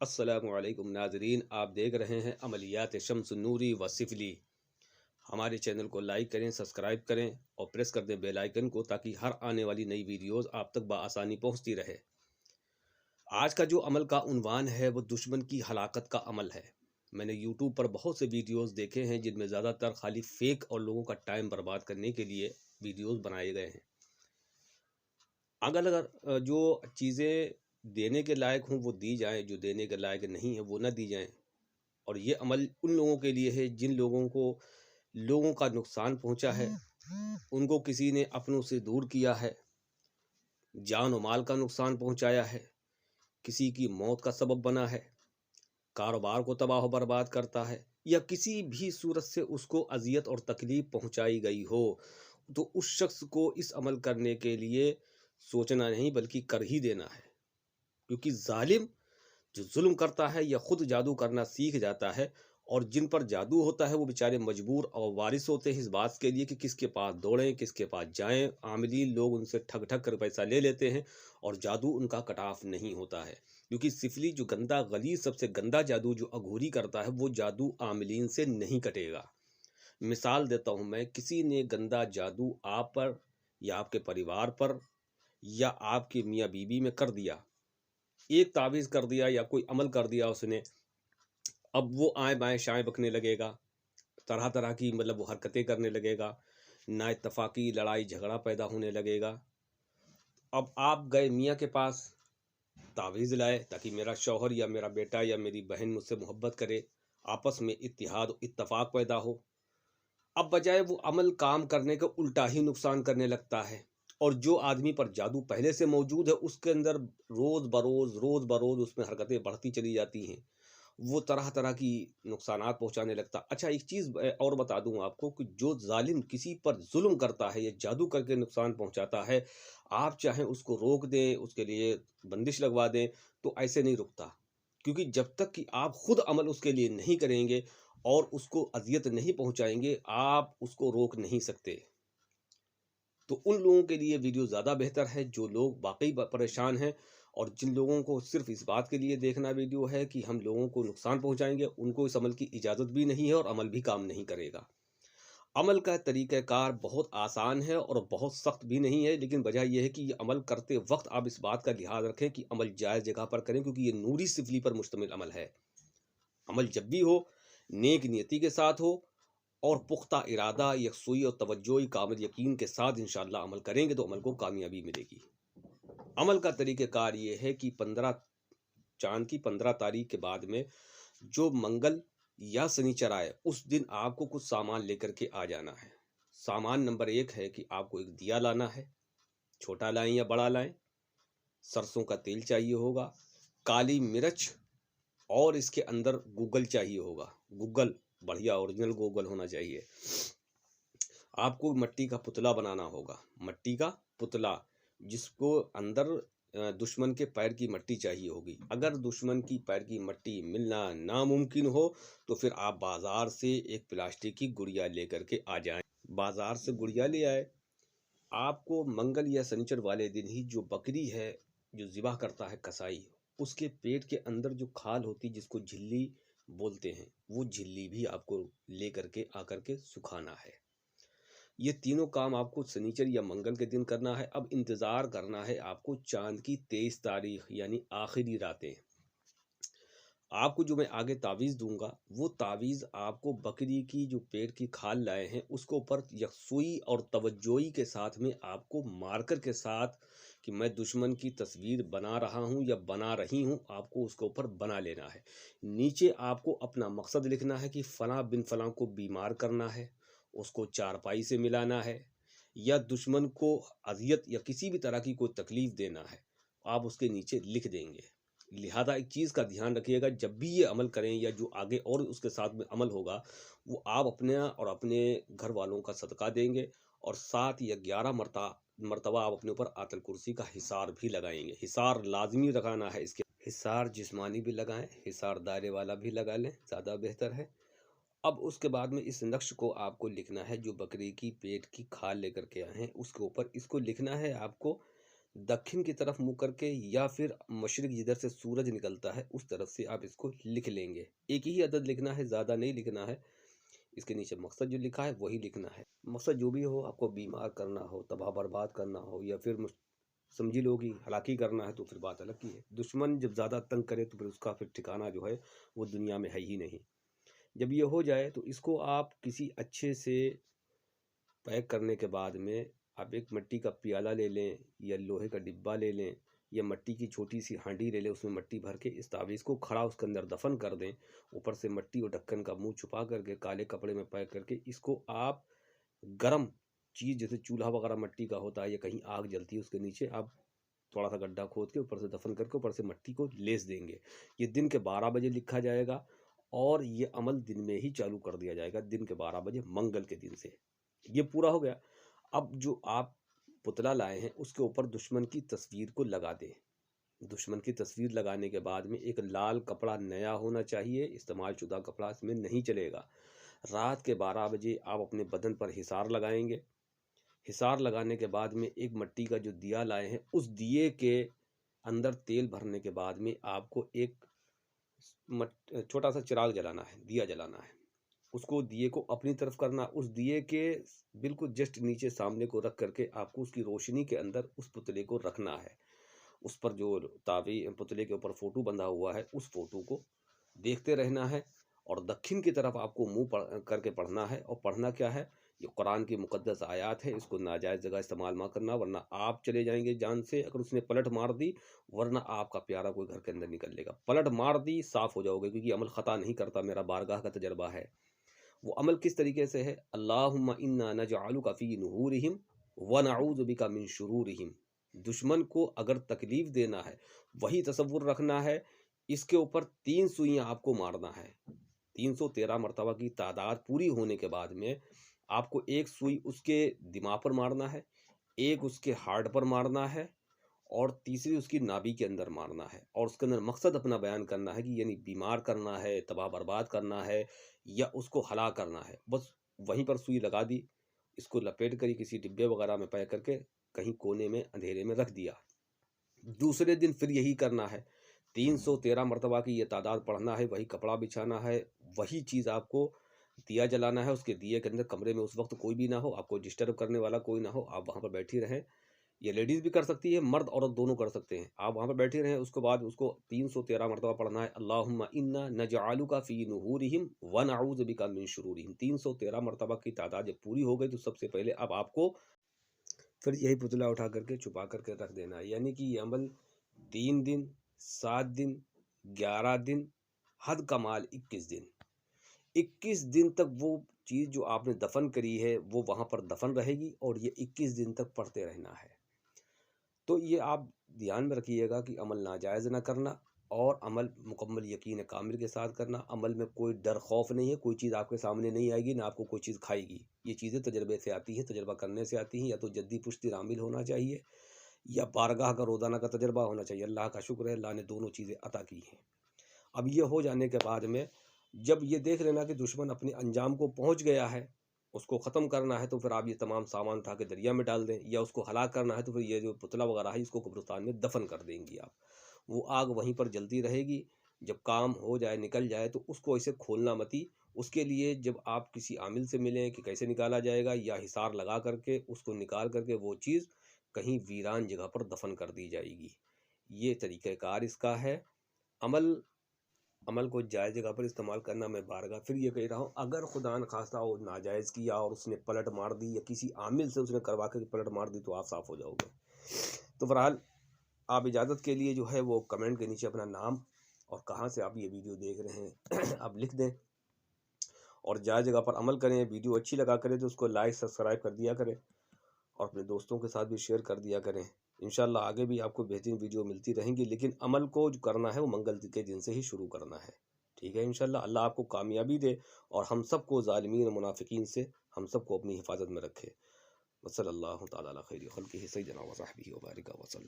अस्सलामुअलैकुम नाजरीन, आप देख रहे हैं अमलियात शम्स नूरी व सिफली। हमारे चैनल को लाइक करें, सब्सक्राइब करें और प्रेस कर दें बेल आइकन को, ताकि हर आने वाली नई वीडियोस आप तक बआसानी पहुंचती रहे। आज का जो अमल का उन्वान है वो दुश्मन की हलाकत का अमल है। मैंने यूट्यूब पर बहुत से वीडियोस देखे हैं जिनमें ज़्यादातर खाली फेक और लोगों का टाइम बर्बाद करने के लिए वीडियोस बनाए गए हैं। अगर अगर जो चीज़ें देने के लायक हों वो दी जाएं, जो देने के लायक नहीं है वो ना दी जाएं। और ये अमल उन लोगों के लिए है जिन लोगों को लोगों का नुकसान पहुंचा है, उनको किसी ने अपनों से दूर किया है, जान और माल का नुकसान पहुंचाया है, किसी की मौत का सबब बना है, कारोबार को तबाह और बर्बाद करता है, या किसी भी सूरत से उसको अजियत और तकलीफ पहुंचाई गई हो, तो उस शख्स को इस अमल करने के लिए सोचना नहीं बल्कि कर ही देना है। क्योंकि जालिम जो जुल्म करता है या खुद जादू करना सीख जाता है, और जिन पर जादू होता है वो बेचारे मजबूर और वारिस होते हैं इस बात के लिए कि किसके पास दौड़ें, किसके पास जाएं। आमिलीन लोग उनसे ठग ठग कर पैसा ले लेते हैं और जादू उनका कटाफ नहीं होता है। क्योंकि सिफली जो गंदा गलीज सबसे गंदा जादू जो अघोरी करता है, वो जादू आमिलीन से नहीं कटेगा। मिसाल देता हूं मैं, किसी ने गंदा जादू आप पर या आपके परिवार पर या आपके मियाँ बीबी में कर दिया, एक तावीज़ कर दिया या कोई अमल कर दिया उसने, अब वो आएँ बाएँ शाएँ बकने लगेगा, तरह तरह की मतलब वो हरकतें करने लगेगा, ना इत्तफाकी लड़ाई झगड़ा पैदा होने लगेगा। अब आप गए मियाँ के पास, तावीज़ लाए ताकि मेरा शौहर या मेरा बेटा या मेरी बहन मुझसे मोहब्बत करे, आपस में इत्तिहाद इत्तफाक पैदा हो। अब बजाय वो अमल काम करने का उल्टा ही नुकसान करने लगता है। और जो आदमी पर जादू पहले से मौजूद है उसके अंदर रोज़ बरोज़ उसमें हरकतें बढ़ती चली जाती हैं। वो तरह-तरह की नुकसानात पहुँचाने लगता। अच्छा, एक चीज़ और बता दूँ आपको कि जो ज़ालिम किसी पर ज़ुल्म करता है या जादू करके नुकसान पहुँचाता है, आप चाहें उसको रोक दें, उसके लिए बंदिश लगवा दें, तो ऐसे नहीं रुकता। क्योंकि जब तक कि आप खुद अमल उसके लिए नहीं करेंगे और उसको अज़ियत नहीं पहुँचाएँगे, आप उसको रोक नहीं सकते। तो उन लोगों के लिए वीडियो ज़्यादा बेहतर है जो लोग वाक़ई परेशान हैं, और जिन लोगों को सिर्फ़ इस बात के लिए देखना वीडियो है कि हम लोगों को नुकसान पहुँचाएँगे, उनको इस अमल की इजाज़त भी नहीं है और अमल भी काम नहीं करेगा। अमल का तरीक़ाकार बहुत आसान है और बहुत सख्त भी नहीं है, लेकिन वजह ये है कि ये अमल करते वक़्त आप इस बात का लिहाज़ रखें कि अमल जायज़ जगह पर करें, क्योंकि ये नूरी सिफ़ली पर मुश्तमिल अमल है। अमल जब भी हो, नेक नियति के साथ हो और पुख्ता इरादा, यकसुई और तवज्जो कामिल यकीन के साथ इंशाअल्लाह अमल करेंगे तो अमल को कामयाबी मिलेगी। अमल का तरीक़ाकार ये है कि 15 चाँद की 15 तारीख के बाद में जो मंगल या शनिचर आए, उस दिन आपको कुछ सामान लेकर के आ जाना है। सामान नंबर 1 है कि आपको एक दिया लाना है, छोटा लाएँ या बड़ा लाएँ। सरसों का तेल चाहिए होगा, काली मिर्च, और इसके अंदर गूगल चाहिए होगा। गूगल बढ़िया ओरिजिनल गूगल होना चाहिए। आपको मिट्टी का पुतला बनाना होगा, मिट्टी का पुतला, जिसको अंदर दुश्मन के पैर की मिट्टी चाहिए होगी। अगर दुश्मन की पैर की मिट्टी मिलना नामुमकिन हो तो फिर आप बाज़ार से एक प्लास्टिक की गुड़िया लेकर के आ जाएं। बाज़ार से गुड़िया ले आए। आपको मंगल या शनिचर वाले दिन ही जो बकरी है जो ज़िबा करता है कसाई, उसके पेट के अंदर जो खाल होती है जिसको झिल्ली बोलते हैं, वो झिल्ली भी आपको लेकर के आकर के सुखाना है। ये तीनों काम आपको शनिचर या मंगल के दिन करना है। अब इंतज़ार करना है आपको चाँद की 23 तारीख यानी आखिरी रातें। आपको जो मैं आगे तावीज़ दूँगा, वो तावीज़ आपको बकरी की जो पेट की खाल लाए हैं, उसको ऊपर यकसुई और तवज्जोई के साथ में आपको मार्कर के साथ कि मैं दुश्मन की तस्वीर बना रहा हूँ या बना रही हूँ, आपको उसके ऊपर बना लेना है। नीचे आपको अपना मकसद लिखना है कि फ़लाँ बिन फ़लाँ को बीमार करना है, उसको चारपाई से मिलाना है, या दुश्मन को अज़ियत या किसी भी तरह की कोई तकलीफ़ देना है, आप उसके नीचे लिख देंगे। लिहाजा एक चीज़ का ध्यान रखिएगा, जब भी ये अमल करें या जो आगे और उसके साथ में अमल होगा, वो आप अपने और अपने घर वालों का सदका देंगे, और 7 या 11 मरतबा आप अपने ऊपर आयतुल कुर्सी का हिसार भी लगाएंगे। हिसार लाजमी लगाना है। इसके हिसार जिस्मानी भी लगाएं, हिसार दायरे वाला भी लगा लें, ज़्यादा बेहतर है। अब उसके बाद में इस नक्श को आपको लिखना है, जो बकरी की पेट की खाल लेकर के आए हैं उसके ऊपर इसको लिखना है आपको दक्षिण की तरफ मुँह करके या फिर मशरिक जिधर से सूरज निकलता है उस तरफ से आप इसको लिख लेंगे। एक ही अदद लिखना है, ज़्यादा नहीं लिखना है। इसके नीचे मकसद जो लिखा है वही लिखना है। मकसद जो भी हो, आपको बीमार करना हो, तबाह बर्बाद करना हो, या फिर समझी लो कि हलाकी करना है, तो फिर बात अलग की है। दुश्मन जब ज़्यादा तंग करे तो फिर उसका फिर ठिकाना जो है वो दुनिया में है ही नहीं। जब ये हो जाए तो इसको आप किसी अच्छे से पैक करने के बाद में आप एक मिट्टी का प्याला ले लें या लोहे का डिब्बा ले लें या मिट्टी की छोटी सी हांडी ले लें, उसमें मिट्टी भर के इस तावीज़ को खड़ा उसके अंदर दफन कर दें। ऊपर से मिट्टी और ढक्कन का मुंह छुपा करके काले कपड़े में पैक करके इसको आप गरम चीज़ जैसे चूल्हा वगैरह मिट्टी का होता है या कहीं आग जलती है उसके नीचे आप थोड़ा सा गड्ढा खोद के ऊपर से दफन करके ऊपर से मिट्टी को लेस देंगे। ये दिन के 12 बजे लिखा जाएगा और ये अमल दिन में ही चालू कर दिया जाएगा, दिन के 12 बजे मंगल के दिन से। ये पूरा हो गया। अब जो आप पुतला लाए हैं उसके ऊपर दुश्मन की तस्वीर को लगा दें। दुश्मन की तस्वीर लगाने के बाद में एक लाल कपड़ा नया होना चाहिए, इस्तेमाल शुदा कपड़ा इसमें नहीं चलेगा। रात के 12 बजे आप अपने बदन पर हिसार लगाएंगे। हिसार लगाने के बाद में एक मिट्टी का जो दिया लाए हैं उस दिए के अंदर तेल भरने के बाद में आपको एक छोटा सा चिराग जलाना है, दिया जलाना है। उसको दिए को अपनी तरफ करना, उस दिए के बिल्कुल जस्ट नीचे सामने को रख करके आपको उसकी रोशनी के अंदर उस पुतले को रखना है। उस पर जो पुतले के ऊपर फोटो बंधा हुआ है उस फोटो को देखते रहना है और दक्षिण की तरफ आपको मुंह करके पढ़ना है। और पढ़ना क्या है, ये कुरान की मुकद्दस आयात है, इसको नाजायज़ जगह इस्तेमाल ना करना वरना आप चले जाएंगे जान से अगर उसने पलट मार दी, वरना आपका प्यारा कोई घर के अंदर निकल लेगा। पलट मार दी साफ़ हो जाओगे, क्योंकि अमल ख़ता नहीं करता, मेरा बारगाह का तजर्बा है। वो अमल किस तरीके से है, अल्लाहुम्मा इन्ना नजअलुका फी नुहुरिहिम व नऊज़ु बिका मिन शुरूरिहिम। दुश्मन को अगर तकलीफ देना है वही तसव्वुर रखना है। इसके ऊपर 3 सुइयां आपको मारना है। 313 मरतबा की तादाद पूरी होने के बाद में आपको एक सुई उसके दिमाग पर मारना है, एक उसके हार्ट पर मारना है और तीसरी उसकी नाभि के अंदर मारना है। और उसके अंदर मकसद अपना बयान करना है कि यानी बीमार करना है, तबाह बर्बाद करना है या उसको हला करना है। बस वहीं पर सुई लगा दी, इसको लपेट कर किसी डिब्बे वगैरह में पैक करके कहीं कोने में अंधेरे में रख दिया। दूसरे दिन फिर यही करना है, 313 मरतबा की ये तादाद पढ़ना है, वही कपड़ा बिछाना है, वही चीज़ आपको दिया जलाना है। उसके दिए के अंदर कमरे में उस वक्त कोई भी ना हो, आपको डिस्टर्ब करने वाला कोई ना हो, आप वहाँ पर बैठी रहें। ये लेडीज़ भी कर सकती है, मर्द औरत दोनों कर सकते हैं। आप वहाँ पर बैठे रहें, उसके बाद उसको 313 मरतबा पढ़ना है, अल्लाहुम्मा इन्ना नजअलुका फी नुहुरिहिम व नऊज़ु बिका मिन शुरूरिहिम। 313 मरतबा की तादाद जब पूरी हो गई तो सबसे पहले अब आपको फिर यही पुतला उठा करके छुपा करके रख देना है। यानी कि ये अमल 3 दिन, 7 दिन, 11 दिन, हद कमाल 21 दिन। 21 दिन तक वो चीज़ जो आपने दफन करी है वो वहाँ पर दफन रहेगी और ये 21 दिन तक पढ़ते रहना है। तो ये आप ध्यान में रखिएगा कि अमल नाजायज़ ना करना और अमल मुकम्मल यकीन कामिल के साथ करना। अमल में कोई डर खौफ नहीं है, कोई चीज़ आपके सामने नहीं आएगी, ना आपको कोई चीज़ खाएगी। ये चीज़ें तजर्बे से आती हैं, तजर्बा करने से आती हैं। या तो जद्दी पुश्ती आमिल होना चाहिए या बारगाह का रोज़ाना का तजर्बा होना चाहिए। अल्लाह का शुक्र है, अल्लाह ने दोनों चीज़ें अता की हैं। अब ये हो जाने के बाद में जब ये देख लेना कि दुश्मन अपने अंजाम को पहुंच गया है, उसको ख़त्म करना है, तो फिर आप ये तमाम सामान उठा के दरिया में डाल दें। या उसको हलाक करना है तो फिर ये जो पुतला वगैरह है इसको कब्रिस्तान में दफन कर देंगी आप। वो आग वहीं पर जलती रहेगी। जब काम हो जाए, निकल जाए, तो उसको ऐसे खोलना मती। उसके लिए जब आप किसी आमिल से मिलें कि कैसे निकाला जाएगा, या हिसार लगा करके उसको निकाल करके वो चीज़ कहीं वीरान जगह पर दफन कर दी जाएगी। ये तरीक़ाकार इसका है। अमल को जायज़ जगह पर इस्तेमाल करना। मैं बारगाह फिर ये कह रहा हूँ, अगर खुदा न खास्ता वो नाजायज़ किया और उसने पलट मार दी या किसी आमिल से उसने करवा के पलट मार दी तो आप साफ़ हो जाओगे। तो बहरहाल आप इजाज़त के लिए जो है वो कमेंट के नीचे अपना नाम और कहाँ से आप ये वीडियो देख रहे हैं आप लिख दें और जायज़ जगह पर अमल करें। वीडियो अच्छी लगा करें तो उसको लाइक सब्सक्राइब कर दिया करें और अपने दोस्तों के साथ भी शेयर कर दिया करें। इंशाल्लाह आगे भी आपको बेहतरीन वीडियो मिलती रहेंगी, लेकिन अमल को जो करना है वो मंगल के दिन से ही शुरू करना है। ठीक है, इंशाल्लाह अल्लाह आपको कामयाबी दे और हम सबको ज़ालिमीन और मुनाफिकीन से हम सबको अपनी हिफाजत में रखे। वसल्लल्लाहु तआला अला खैरि खल्क़िही सय्यिदना व सहबिही व बारिक व सल्लम।